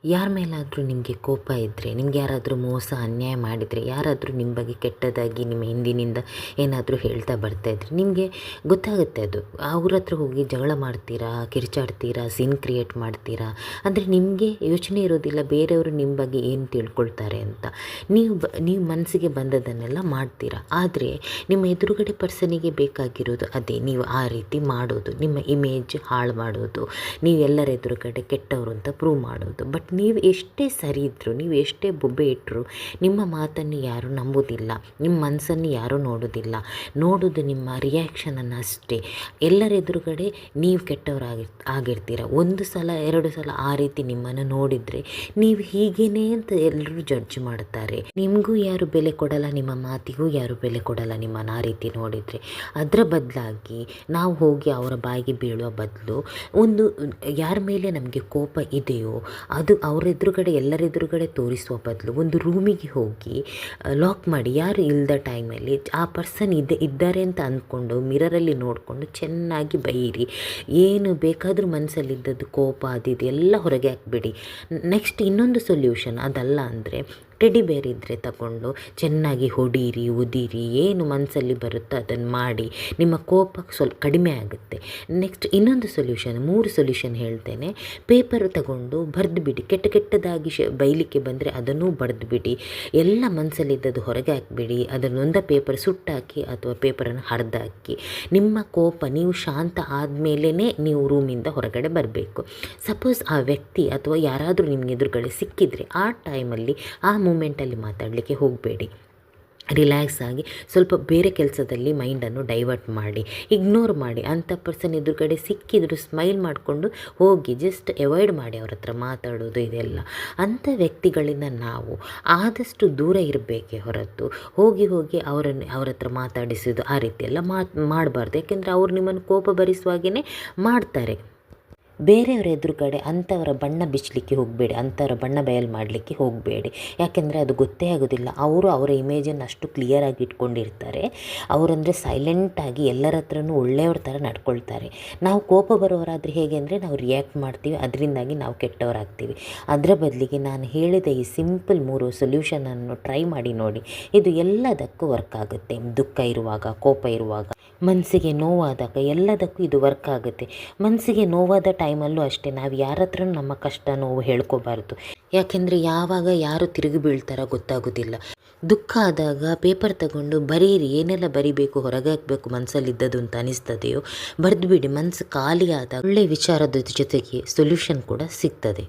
ಯಾರ ಮೇಲಾದರೂ ನಿಮಗೆ ಕೋಪ ಇದ್ದರೆ, ನಿಮ್ಗೆ ಯಾರಾದರೂ ಮೋಸ ಅನ್ಯಾಯ ಮಾಡಿದರೆ, ಯಾರಾದರೂ ನಿಮ್ಮ ಬಗ್ಗೆ ಕೆಟ್ಟದಾಗಿ ನಿಮ್ಮ ಹಿಂದಿನಿಂದ ಏನಾದರೂ ಹೇಳ್ತಾ ಬರ್ತಾಯಿದ್ರೆ ನಿಮಗೆ ಗೊತ್ತಾಗುತ್ತೆ ಅದು. ಅವ್ರ ಹತ್ರ ಹೋಗಿ ಜಗಳ ಮಾಡ್ತೀರಾ, ಕಿರ್ಚಾಡ್ತೀರಾ, ಸೀನ್ ಕ್ರಿಯೇಟ್ ಮಾಡ್ತೀರಾ ಅಂದರೆ ನಿಮಗೆ ಯೋಚನೆ ಇರೋದಿಲ್ಲ ಬೇರೆಯವರು ನಿಮ್ಮ ಬಗ್ಗೆ ಏನು ತಿಳ್ಕೊಳ್ತಾರೆ ಅಂತ. ನೀವು ಮನಸ್ಸಿಗೆ ಬಂದದನ್ನೆಲ್ಲ ಮಾಡ್ತೀರಾ. ಆದರೆ ನಿಮ್ಮ ಎದುರುಗಡೆ ಪರ್ಸನಿಗೆ ಬೇಕಾಗಿರೋದು ಅದೇ. ನೀವು ಆ ರೀತಿ ಮಾಡೋದು, ನಿಮ್ಮ ಇಮೇಜ್ ಹಾಳು ಮಾಡೋದು, ನೀವು ಎಲ್ಲರ ಎದುರುಗಡೆ ಕೆಟ್ಟವರು ಅಂತ ಪ್ರೂವ್ ಮಾಡೋದು. ಬಟ್ ನೀವು ಎಷ್ಟೇ ಸರಿ ಇದ್ದರೂ, ನೀವು ಎಷ್ಟೇ ಬೊಬ್ಬೆ ಇಟ್ಟರು ನಿಮ್ಮ ಮಾತನ್ನು ಯಾರೂ ನಂಬೋದಿಲ್ಲ, ನಿಮ್ಮ ಮನಸ್ಸನ್ನು ಯಾರೂ ನೋಡೋದು ನಿಮ್ಮ ರಿಯಾಕ್ಷನನ್ನು ಅಷ್ಟೇ. ಎಲ್ಲರ ಎದುರುಗಡೆ ನೀವು ಆಗಿರ್ತೀರ. ಒಂದು ಸಲ ಎರಡು ಸಲ ಆ ರೀತಿ ನಿಮ್ಮನ್ನು ನೋಡಿದರೆ ನೀವು ಹೀಗೇನೆ ಅಂತ ಎಲ್ಲರೂ ಜಡ್ಜ್ ಮಾಡ್ತಾರೆ. ನಿಮಗೂ ಯಾರು ಬೆಲೆ ಕೊಡಲ್ಲ, ನಿಮ್ಮ ಮಾತಿಗೂ ಯಾರು ಬೆಲೆ ಕೊಡಲ್ಲ ನಿಮ್ಮನ್ನು ಆ ರೀತಿ ನೋಡಿದರೆ. ಅದರ ಬದಲಾಗಿ ನಾವು ಹೋಗಿ ಅವರ ಬಾಯಿಗೆ ಬೀಳುವ ಬದಲು ಯಾರ ಮೇಲೆ ನಮಗೆ ಕೋಪ ಇದೆಯೋ ಅದು ಅವ್ರ ಎದುರುಗಡೆ ಎಲ್ಲರ ಎದುರುಗಡೆ ತೋರಿಸುವ ಬದಲು ಒಂದು ರೂಮಿಗೆ ಹೋಗಿ ಲಾಕ್ ಮಾಡಿ, ಯಾರು ಇಲ್ಲದ ಟೈಮಲ್ಲಿ ಆ ಪರ್ಸನ್ ಇದ್ದಾರೆ ಅಂತ ಅಂದ್ಕೊಂಡು ಮಿರರಲ್ಲಿ ನೋಡಿಕೊಂಡು ಚೆನ್ನಾಗಿ ಬೈಯಿರಿ. ಏನು ಬೇಕಾದರೂ ಮನಸ್ಸಲ್ಲಿದ್ದದ್ದು ಕೋಪ ಅದಿದೆ ಎಲ್ಲ ಹೊರಗೆ ಹಾಕ್ಬಿಡಿ. ನೆಕ್ಸ್ಟ್ ಇನ್ನೊಂದು ಸೊಲ್ಯೂಷನ್ ಅದಲ್ಲ ಅಂದರೆ ಟೆಡಿ ಬೇರ್ ಇದ್ದರೆ ತಗೊಂಡು ಚೆನ್ನಾಗಿ ಹೊಡೀರಿ, ಉದಿರಿ, ಏನು ಮನಸ್ಸಲ್ಲಿ ಬರುತ್ತೋ ಅದನ್ನು ಮಾಡಿ ನಿಮ್ಮ ಕೋಪ ಸ್ವಲ್ಪ ಕಡಿಮೆ ಆಗುತ್ತೆ. ನೆಕ್ಸ್ಟ್ ಇನ್ನೊಂದು ಸೊಲ್ಯೂಷನ್, 3 ಸೊಲ್ಯೂಷನ್ ಹೇಳ್ತೇನೆ. ಪೇಪರ್ ತಗೊಂಡು ಬರೆದು ಬಿಡಿ. ಕೆಟ್ಟದಾಗಿ ಬೈಲಿಕ್ಕೆ ಬಂದರೆ ಅದನ್ನೂ ಬರೆದು ಬಿಡಿ. ಎಲ್ಲ ಮನಸ್ಸಲ್ಲಿದ್ದದ್ದು ಹೊರಗೆ ಹಾಕಿಬಿಡಿ. ಅದನ್ನೊಂದು ಪೇಪರ್ ಸುಟ್ಟಾಕಿ ಅಥವಾ ಪೇಪರನ್ನು ಹರಿದಾಕಿ. ನಿಮ್ಮ ಕೋಪ ನೀವು ಶಾಂತ ಆದಮೇಲೇ ನೀವು ರೂಮಿಂದ ಹೊರಗಡೆ ಬರಬೇಕು. ಸಪೋಸ್ ಆ ವ್ಯಕ್ತಿ ಅಥವಾ ಯಾರಾದರೂ ನಿಮಗೆ ಎದುರುಗಡೆ ಸಿಕ್ಕಿದರೆ ಆ ಟೈಮಲ್ಲಿ ಆ ಮೂಮೆಂಟಲ್ಲಿ ಮಾತಾಡಲಿಕ್ಕೆ ಹೋಗಬೇಡಿ. ರಿಲ್ಯಾಕ್ಸ್ ಆಗಿ ಸ್ವಲ್ಪ ಬೇರೆ ಕೆಲಸದಲ್ಲಿ ಮೈಂಡನ್ನು ಡೈವರ್ಟ್ ಮಾಡಿ, ಇಗ್ನೋರ್ ಮಾಡಿ. ಅಂಥ ಪರ್ಸನ್ ಎದುರುಗಡೆ ಸಿಕ್ಕಿದ್ರು ಸ್ಮೈಲ್ ಮಾಡಿಕೊಂಡು ಹೋಗಿ, ಜಸ್ಟ್ ಅವಾಯ್ಡ್ ಮಾಡಿ ಅವ್ರ ಹತ್ರ ಮಾತಾಡೋದು ಇದೆಲ್ಲ. ಅಂಥ ವ್ಯಕ್ತಿಗಳಿಂದ ನಾವು ಆದಷ್ಟು ದೂರ ಇರಬೇಕೇ ಹೊರತು ಹೋಗಿ ಅವ್ರ ಹತ್ರ ಮಾತಾಡಿಸೋದು ಆ ರೀತಿ ಎಲ್ಲ ಮಾಡಬಾರ್ದು. ಯಾಕೆಂದರೆ ಅವ್ರು ನಿಮ್ಮನ್ನು ಕೋಪ ಭರಿಸುವಾಗೇ ಮಾಡ್ತಾರೆ. ಬೇರೆಯವರ ಎದುರುಗಡೆ ಅಂಥವರ ಬಣ್ಣ ಬಿಚ್ಚಲಿಕ್ಕೆ ಹೋಗಬೇಡಿ, ಅಂಥವರ ಬಣ್ಣ ಬಯಲು ಮಾಡಲಿಕ್ಕೆ ಹೋಗಬೇಡಿ. ಯಾಕೆಂದರೆ ಅದು ಗೊತ್ತೇ ಆಗೋದಿಲ್ಲ. ಅವರು ಅವರ ಇಮೇಜನ್ನು ಅಷ್ಟು ಕ್ಲಿಯರಾಗಿ ಇಟ್ಕೊಂಡಿರ್ತಾರೆ. ಅವರಂದರೆ ಸೈಲೆಂಟಾಗಿ ಎಲ್ಲರ ಹತ್ರನೂ ಒಳ್ಳೆಯವ್ರ ಥರ ನಡ್ಕೊಳ್ತಾರೆ. ನಾವು ಕೋಪ ಬರೋರಾದರೆ ಹೇಗೆ ಅಂದರೆ ನಾವು ರಿಯಾಕ್ಟ್ ಮಾಡ್ತೀವಿ, ಅದರಿಂದಾಗಿ ನಾವು ಕೆಟ್ಟವರಾಗ್ತೀವಿ. ಅದರ ಬದಲಿಗೆ ನಾನು ಹೇಳಿದ ಈ ಸಿಂಪಲ್ 3 ಸೊಲ್ಯೂಷನನ್ನು ಟ್ರೈ ಮಾಡಿ ನೋಡಿ. ಇದು ಎಲ್ಲದಕ್ಕೂ ವರ್ಕ್ ಆಗುತ್ತೆ. ದುಃಖ ಇರುವಾಗ, ಕೋಪ ಇರುವಾಗ, ಮನಸ್ಸಿಗೆ ನೋವಾದಾಗ ಎಲ್ಲದಕ್ಕೂ ಇದು ವರ್ಕ್ ಆಗುತ್ತೆ. ಮನಸ್ಸಿಗೆ ನೋವಾದ ಟೈಮಲ್ಲೂ ಅಷ್ಟೇ ನಾವು ಯಾರ ಹತ್ರ ನಮ್ಮ ಕಷ್ಟ ನೋವು ಹೇಳ್ಕೋಬಾರ್ದು. ಯಾಕೆಂದರೆ ಯಾವಾಗ ಯಾರು ತಿರುಗಿ ಬೀಳ್ತಾರೋ ಗೊತ್ತಾಗೋದಿಲ್ಲ. ದುಃಖ ಆದಾಗ ಪೇಪರ್ ತಗೊಂಡು ಬರೀರಿ, ಏನೆಲ್ಲ ಬರಿಬೇಕು, ಹೊರಗೆ ಹಾಕಬೇಕು ಮನಸ್ಸಲ್ಲಿದ್ದದು ಅಂತ ಅನಿಸ್ತದೆಯೋ ಬರೆದು ಬಿಡಿ. ಮನಸ್ಸು ಖಾಲಿ ಆದಾಗ ಒಳ್ಳೆಯ ವಿಚಾರದ ಜೊತೆಗೆ ಸೊಲ್ಯೂಷನ್ ಕೂಡ ಸಿಗ್ತದೆ.